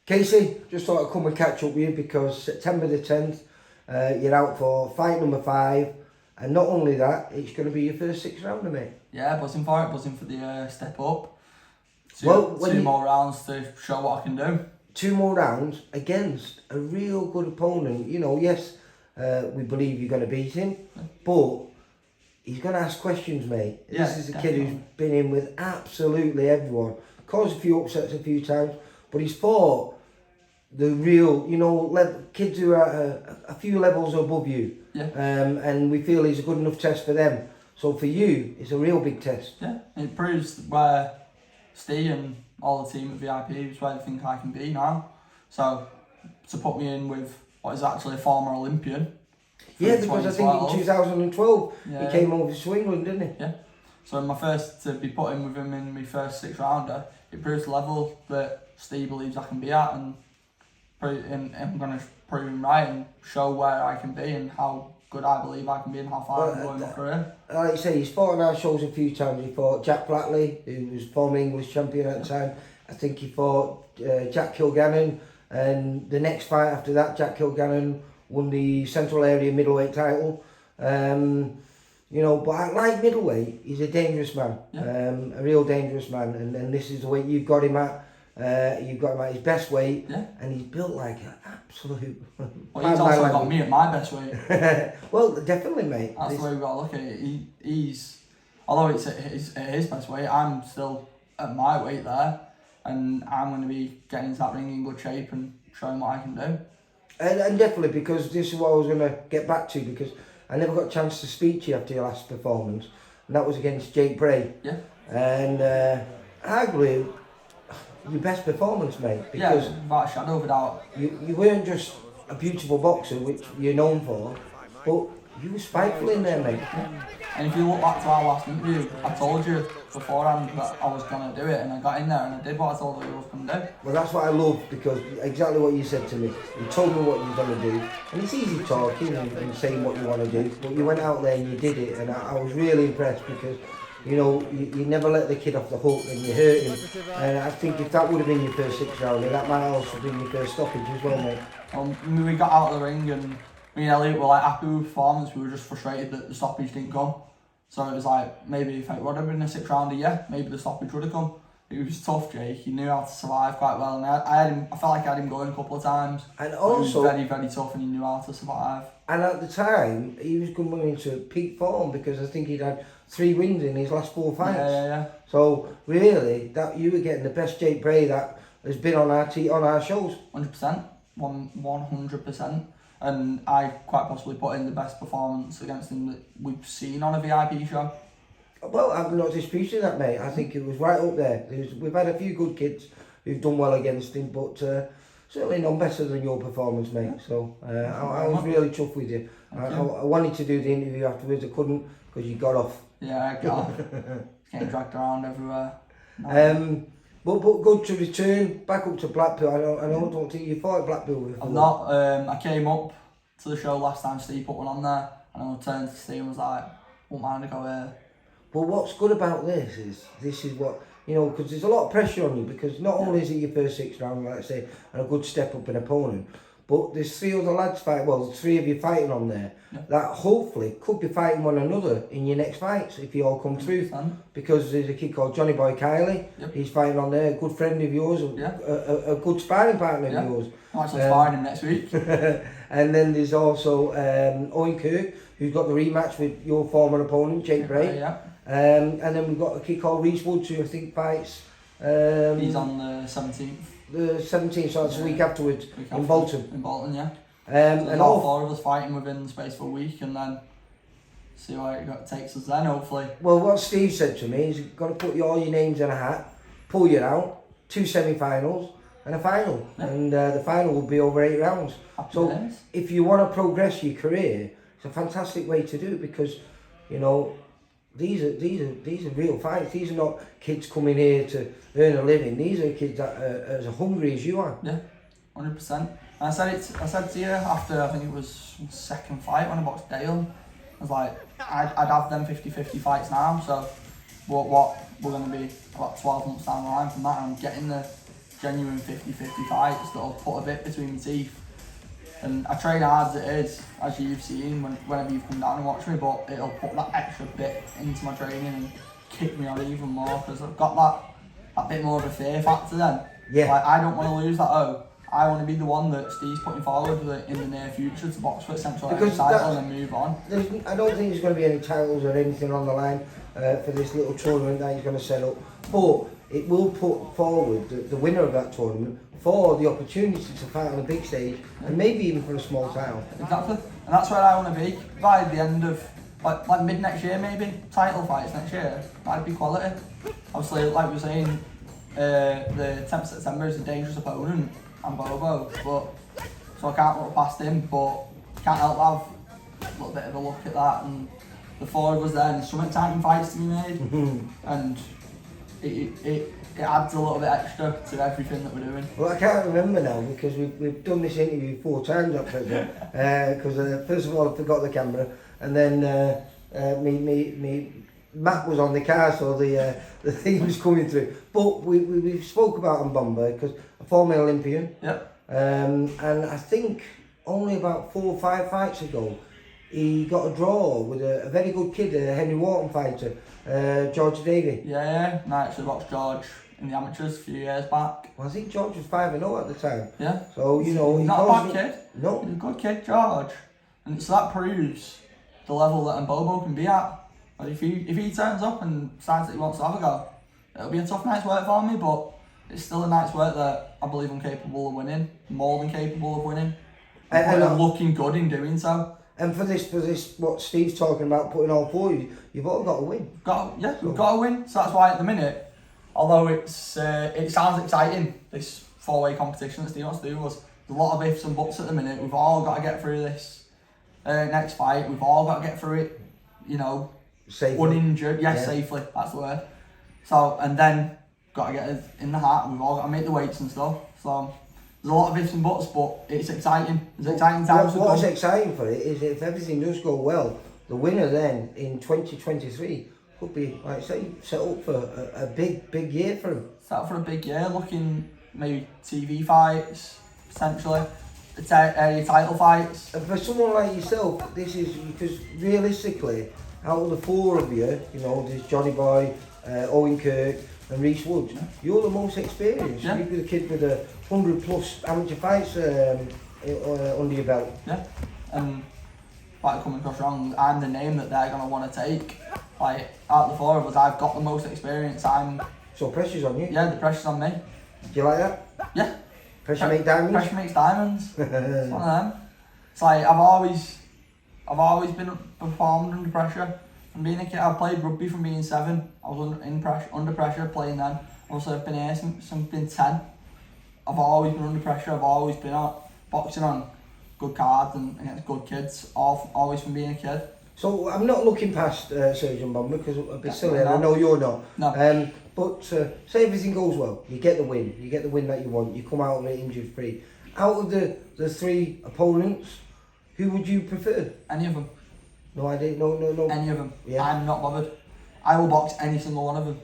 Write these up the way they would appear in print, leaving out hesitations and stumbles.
Casey, just thought I'd come and catch up with you because September the 10th, you're out for fight number 5, and not only that, it's going to be your first 6 rounder, mate. Yeah, buzzing for it, buzzing for the step up. Two more rounds to show what I can do. 2 more rounds against a real good opponent. You know, yes, we believe you're going to beat him, but he's going to ask questions, mate. Yeah, this is a definitely. kid who's been in with absolutely everyone. Caused a few upsets a few times, but he's fought the real, you know, kids who are a few levels above you. Yeah. And we feel he's a good enough test for them. So for you, it's a real big test. Yeah, it proves where Steve and all the team at VIP is where they think I can be now. So to put me in with what is actually a former Olympian. Yeah, because I think in 2012 he came over to England, didn't he? Yeah. So to be put in with him in my first 6 rounder, it proves the level that Steve believes I can be at, and I'm going to prove him right and show where I can be and how good I believe I can be and how far I can go in my career. Like you say, he's fought on our shows a few times. He fought Jack Flatley, who was former English champion at the time. I think he fought Jack Kilgannon, and the next fight after that, Jack Kilgannon won the Central Area middleweight title. You know, but I like middleweight. He's a dangerous man, a real dangerous man, and this is the weight you've got him at. You've got him at his best weight, and he's built like an absolute. Well, he's also got me at my best weight. Well, definitely, mate. That's the way we've got to look at it. He's, although it's at his best weight, I'm still at my weight there, and I'm going to be getting into that ring in good shape and showing what I can do. And definitely, because this is what I was going to get back to, because I never got a chance to speak to you after your last performance, and that was against Jake Bray. Yeah. And arguably, your best performance, mate. Because without a shadow of a doubt. You weren't just a beautiful boxer, which you're known for, but you were spiteful in there, mate. And if you look back to our last interview, I told you beforehand that I was going to do it, and I got in there and I did what I told you I was going to do. Well, that's what I love, because exactly what you said to me. You told me what you're going to do, and it's easy talking and saying what you want to do, but you went out there and you did it, and I was really impressed, because you know, you never let the kid off the hook and you hurt him. And I think if that would have been your first 6 rounder, that might also have been your first stoppage as well, mate. We got out of the ring and me and Elliot were like happy with performance. We were just frustrated that the stoppage didn't come. So it was like, maybe if it would have been a 6 rounder, maybe the stoppage would have come. It was tough, Jake. He knew how to survive quite well, and I felt like I had him going a couple of times. And also, he was very, very tough, and he knew how to survive. And at the time, he was coming into peak form, because I think he'd had 3 wins in his last 4 fights. Yeah. So really, that you were getting the best Jake Bray that has been on our shows. 100%, 100%. And I quite possibly put in the best performance against him that we've seen on a VIP show. Well, I'm not disputing that, mate. I think it was right up there. We've had a few good kids who've done well against him, but certainly none better than your performance, mate. So I was really chuffed with you. I wanted to do the interview afterwards. I couldn't, because you got off. Yeah, I got off. Getting dragged around everywhere. But good to return back up to Blackpool. I don't think you fought at Blackpool before. I'm not. I came up to the show last time Steve put one on there, and I turned to Steve and was like, won't mind to go here. But what's good about this is what, you know, because there's a lot of pressure on you, because not only is it your first 6 round, like I say, and a good step up in opponent, but there's 3 other lads there's 3 of you fighting on there that hopefully could be fighting one another in your next fights if you all come through. Because there's a kid called Johnny Boy Kylie, he's fighting on there, a good friend of yours, a good sparring partner of yours. I'm actually sparring him next week. And then there's also Owen Kirk, who's got the rematch with your former opponent, Jake Bray. And then we've got a kid called Reese Woods, who I think fights. He's on the 17th. The 17th, so that's a week afterwards in Bolton. In Bolton, yeah. And all 4 of us fighting within the space of a week, and then see where it takes us then, hopefully. Well, what Steve said to me is you've got to put all your names in a hat, pull you out, 2 semi-finals and a final. And the final will be over 8 rounds. So if you want to progress your career, it's a fantastic way to do it, because, you know, these are real fights. These are not kids coming here to earn a living. These are kids that are as hungry as you are. Yeah, 100%. And I said to you after, I think it was my second fight when I boxed Dale, I was like, I'd have them 50-50 fights now. So what we're going to be about 12 months down the line from that, and I'm getting the genuine 50-50 fights that'll put a bit between my teeth. And I train hard as it is, as you've seen whenever you've come down and watched me, but it'll put that extra bit into my training and kick me on even more, because I've got that bit more of a fear factor then. Yeah. Like, I don't want to lose that I want to be the one that Steve's putting forward in the near future to box for a central area title and then move on. I don't think there's going to be any titles or anything on the line for this little tournament that he's going to set up, but it will put forward the winner of that tournament for the opportunity to fight on a big stage and maybe even for a small title. Exactly, and that's where I want to be by the end of like mid next year, maybe title fights next year. That'd be quality. Obviously, like we were saying, the 10th of September is a dangerous opponent. And Bobo, but so I can't look past him, but can't help have a little bit of a look at that. And the four of us there, and some exciting fights to be made, and it adds a little bit extra to everything that we're doing. Well, I can't remember now because we've done this interview 4 times up there. Because first of all I forgot the camera, and then me Matt was on the car, so the thing was coming through. But we spoke about Mbomba because a former Olympian. Yep. And I think only about 4 or 5 fights ago, he got a draw with a very good kid, a Henry Wharton fighter, George Davey. Yeah. And I actually watched George in the amateurs a few years back. Well, I think George was 5-0 at the time. Yeah. So you know, he's not a bad kid. No. He's a good kid, George. And so that proves the level that Mbobo can be at. But if he turns up and decides that he wants to have a go, it'll be a tough night's work for me, but it's still a night's work that I believe I'm capable of winning, more than capable of winning. And I'm looking good in doing so. And for this, what Steve's talking about, putting all 4 of you've all got to win. We've got to win. So that's why at the minute, although it sounds exciting, this 4-way competition that Steve wants to do, was a lot of ifs and buts at the minute. We've all got to get through this next fight. We've all got to get through it, safely. Uninjured. Yes, safely. That's the word. So, and then got to get it in the heart. We've all got to make the weights and stuff. So there's a lot of ifs and buts, but it's exciting. It's exciting times. What's exciting for it is if everything does go well, the winner then in 2023 could be, like I say, set up for a big year for him. Set up for a big year, looking maybe TV fights, potentially, area title fights. And for someone like yourself, this is because realistically, out of the 4 of you, there's Johnny Boy, Owen Kirk and Reece Woods, you're the most experienced. Yeah. You're the kid with 100+ amateur fights under your belt. Yeah, and like coming across wrong, I'm the name that they're going to want to take. Like, out of the 4 of us, I've got the most experience. So pressure's on you? Yeah, the pressure's on me. Do you like that? Yeah. Pressure makes diamonds? Pressure makes diamonds. It's one of them. It's like, I've always been performed under pressure. From being a kid, I played rugby from being 7. I was under pressure playing then. Also, I've been here since been 10. I've always been under pressure. I've always been out boxing on good cards and against good kids. Always from being a kid. So I'm not looking past Surgeon Bomber because I'm a bit silly. No. I know you're not. No. But say everything goes well, you get the win. You get the win that you want. You come out of it injury free. Out of the 3 opponents, who would you prefer? Any of them. No idea. No. Any of them. Yeah. I'm not bothered. I will box any single one of them.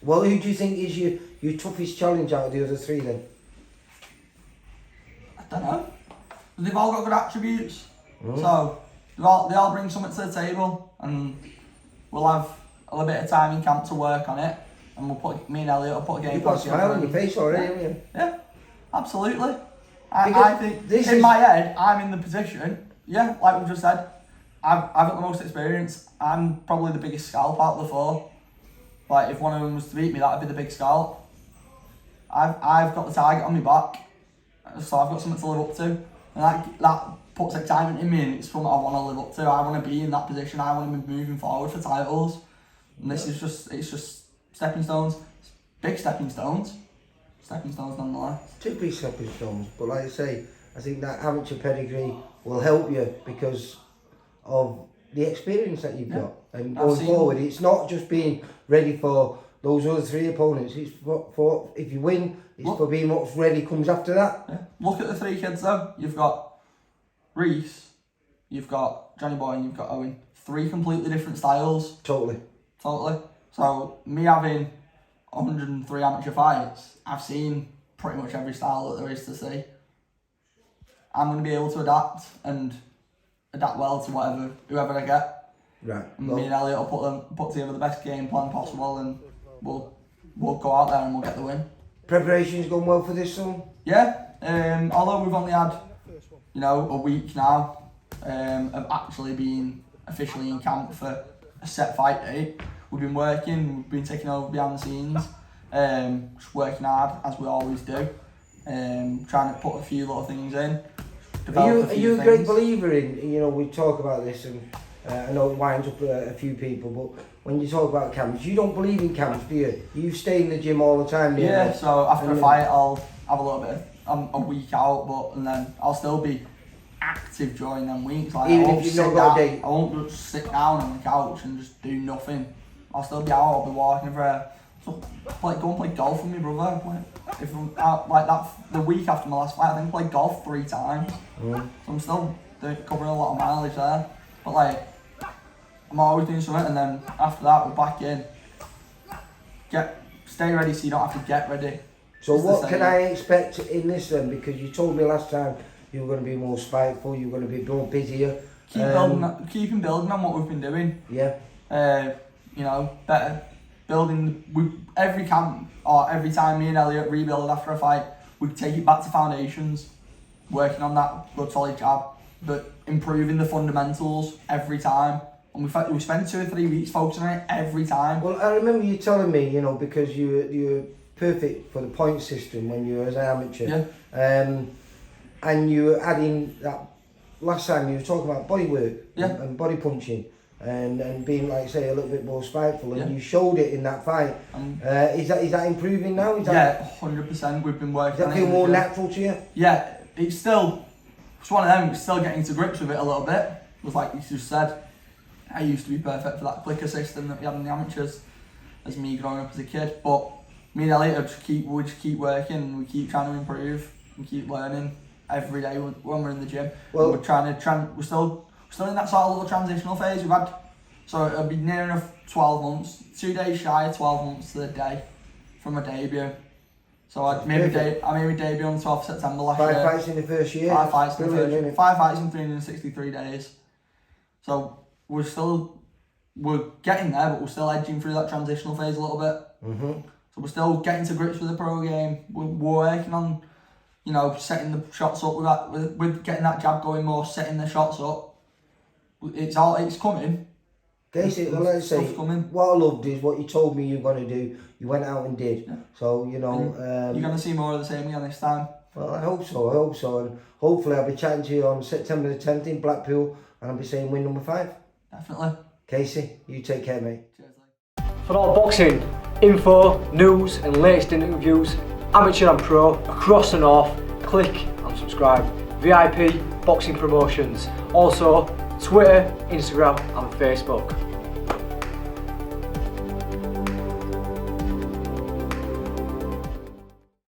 Well, who do you think is your toughest challenge out of the other 3 then? I don't know. They've all got good attributes. So they all bring something to the table, and we'll have a little bit of time in camp to work on it, and me and Elliot will put a game. You've got a smile on your face already, haven't you? Yeah, absolutely. I think in my head, I'm in the position. Yeah, like we just said, I've got the most experience. I'm probably the biggest scalp out of the 4. Like, if one of them was to beat me, that'd be the big scalp. I've got the target on my back, so I've got something to live up to, and that puts excitement in me, and it's something I want to live up to. I want to be in that position. I want to be moving forward for titles, and this is just stepping stones, big stepping stones nonetheless. 2 big stepping stones, but like I say, I think that amateur pedigree will help you because of the experience that you've got. And going forward, it's not just being ready for those other 3 opponents. It's for if you win, it's for being what's ready comes after that. Yeah. Look at the 3 kids though. You've got Reece, you've got Johnny Boy, and you've got Owen. 3 completely different styles. Totally. So me having 103 amateur fights, I've seen pretty much every style that there is to see. I'm going to be able to adapt well to whoever I get. Right. And me and Elliot will put together the best game plan possible, and we'll go out there and we'll get the win. Preparation's gone well for this one? Yeah. Although we've only had, a week now of actually being officially in camp for a set fight date, we've been working, we've been taking over behind the scenes, just working hard as we always do, trying to put a few little things in. Are you a great believer in, we talk about this, and I know it winds up a few people, but when you talk about camps, you don't believe in camps, do you? You stay in the gym all the time, yeah, so after a fight I'll have a little bit of a week out, and then I'll still be active during them weeks. Like, even if you've not got a date? I won't just sit down on the couch and just do nothing. I'll still be out, I'll be walking everywhere. So, go and play golf with me, brother. If I'm out like that, the week after my last fight, I think I played golf 3 times. So I'm still covering a lot of mileage there. But I'm always doing something, and then after that, we're back in. Stay ready so you don't have to get ready. So what can I expect in this then? Because you told me last time you were going to be more spiteful, you were going to be more busier. Keeping building on what we've been doing. Yeah. Better building. Every camp or every time me and Elliot rebuild after a fight, we take it back to foundations, working on that good solid jab, but improving the fundamentals every time. And we spend 2 or 3 weeks focusing on it every time. Well, I remember you telling me, because you were perfect for the point system when you were as an amateur. Yeah. And you were adding that, last time you were talking about body work and body punching and being, like say, a little bit more spiteful, and you showed it in that fight. Is that improving now? 100%. We've been working on it. Does that feel more natural to you? Yeah, it's one of them, we're still getting to grips with it a little bit. It was like you just said, I used to be perfect for that clicker system that we had in the amateurs as me growing up as a kid, but me and Elliot we just keep working, we keep trying to improve and keep learning every day when we're in the gym. Well, we're still in that sort of little transitional phase. So it'll be near enough 12 months, 2 days shy of 12 months to the day from my debut. So I made my debut on the 12th of September last year. 5 fights in the first year. 5 fights in the first year. 5 fights in 363 days. So we're getting there, but we're still edging through that transitional phase a little bit. Mm-hmm. So we're still getting to grips with the pro game. We're working on, setting the shots up. We're getting that jab going more, setting the shots up. It's coming. Casey, well, let's say, what I loved is what you told me you were going to do. You went out and did. Yeah. So, you're going to see more of the same again this time. Well, I hope so. And hopefully I'll be chatting to you on September the 10th in Blackpool, and I'll be saying win number 5. Definitely. Casey, you take care, mate. Cheers, for all boxing info, news and latest interviews, amateur and pro, across the north, click and subscribe. VIP Boxing Promotions. Also Twitter, Instagram and Facebook.